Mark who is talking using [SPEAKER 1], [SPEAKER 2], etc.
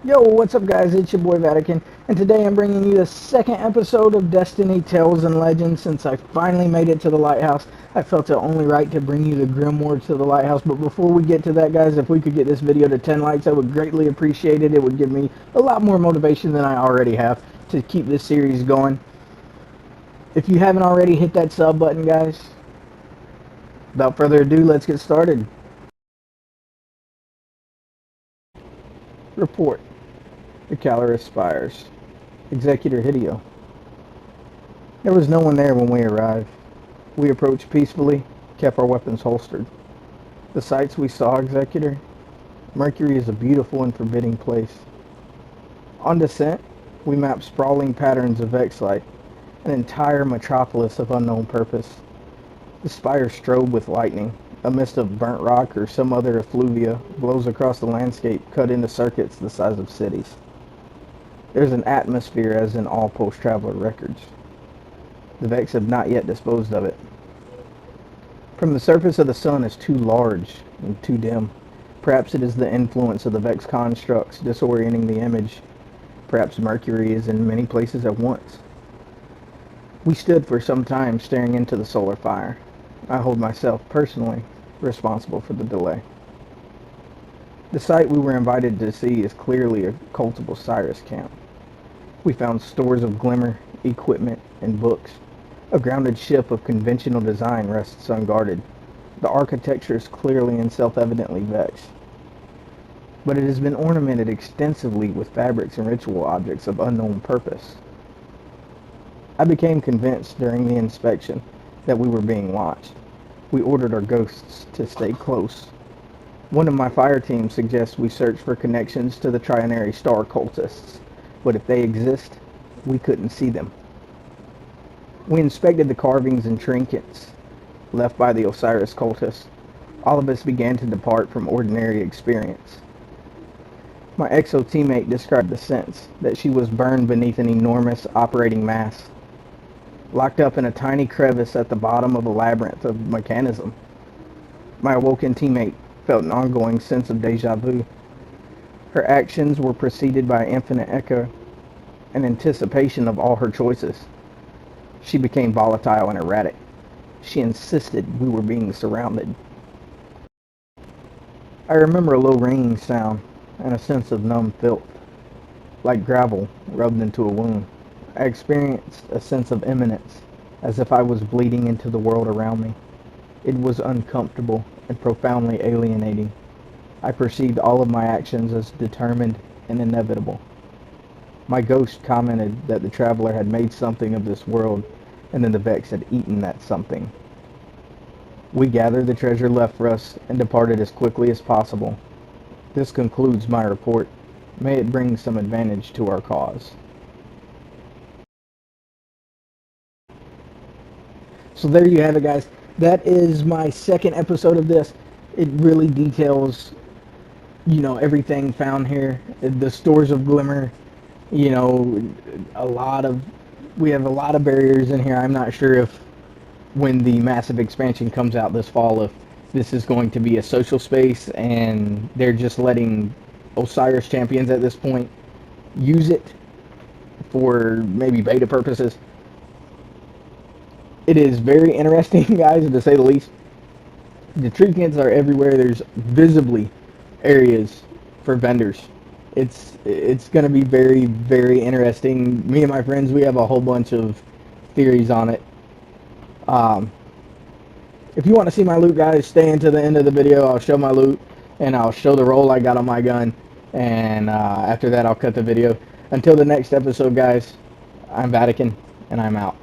[SPEAKER 1] Yo, what's up guys, it's your boy Vatican, and today I'm bringing you the second episode of Destiny Tales and Legends. Since I finally made it to the Lighthouse, I felt it only right to bring you the Grimoire to the Lighthouse. But before we get to that, guys, if we could get this video to 10 likes, I would greatly appreciate it. It would give me a lot more motivation than I already have to keep this series going. If you haven't already, hit that sub button, guys. Without further ado, let's get started. Report. The Calorus Spires. Executor Hideo. There was no one there when we arrived. We approached peacefully, kept our weapons holstered. The sights we saw, Executor. Mercury is a beautiful and forbidding place. On descent, we mapped sprawling patterns of X-light, an entire metropolis of unknown purpose. The spires strobe with lightning. A mist of burnt rock or some other effluvia blows across the landscape, cut into circuits the size of cities. There's an atmosphere as in all post-traveler records. The Vex have not yet disposed of it. From the surface of the sun is too large and too dim. Perhaps it is the influence of the Vex constructs disorienting the image. Perhaps Mercury is in many places at once. We stood for some time staring into the solar fire. I hold myself personally responsible for the delay. The site we were invited to see is clearly a cult of Osiris camp. We found stores of glimmer, equipment, and books. A grounded ship of conventional design rests unguarded. The architecture is clearly and self-evidently Vex, but it has been ornamented extensively with fabrics and ritual objects of unknown purpose. I became convinced during the inspection that we were being watched. We ordered our ghosts to stay close. One of my fire team suggests we search for connections to the Trinary Star cultists, but if they exist, we couldn't see them. We inspected the carvings and trinkets left by the Osiris cultists. All of us began to depart from ordinary experience. My exo teammate described the sense that she was burned beneath an enormous operating mass, locked up in a tiny crevice at the bottom of a labyrinth of mechanism. My awoken teammate felt an ongoing sense of deja vu. Her actions were preceded by infinite echo and anticipation of all her choices. She became volatile and erratic. She insisted we were being surrounded. I remember a low ringing sound and a sense of numb filth, like gravel rubbed into a wound. I experienced a sense of imminence, as if I was bleeding into the world around me. It was uncomfortable and profoundly alienating. I perceived all of my actions as determined and inevitable. My ghost commented that the traveler had made something of this world, and then the Vex had eaten that something. We gathered the treasure left for us and departed as quickly as possible. This concludes my report. May it bring some advantage to our cause. So there you have it, guys. That is my second episode of this. It really details, everything found here. The stores of glimmer, you know, we have a lot of barriers in here. I'm not sure if when the massive expansion comes out this fall, if this is going to be a social space and they're just letting Osiris champions at this point use it for maybe beta purposes. It is very interesting, guys, to say the least. The trinkets are everywhere. There's visibly areas for vendors. It's going to be very, very interesting. Me and my friends, we have a whole bunch of theories on it. If you want to see my loot, guys, stay into the end of the video. I'll show my loot, and I'll show the roll I got on my gun. And after that, I'll cut the video. Until the next episode, guys, I'm Vatican, and I'm out.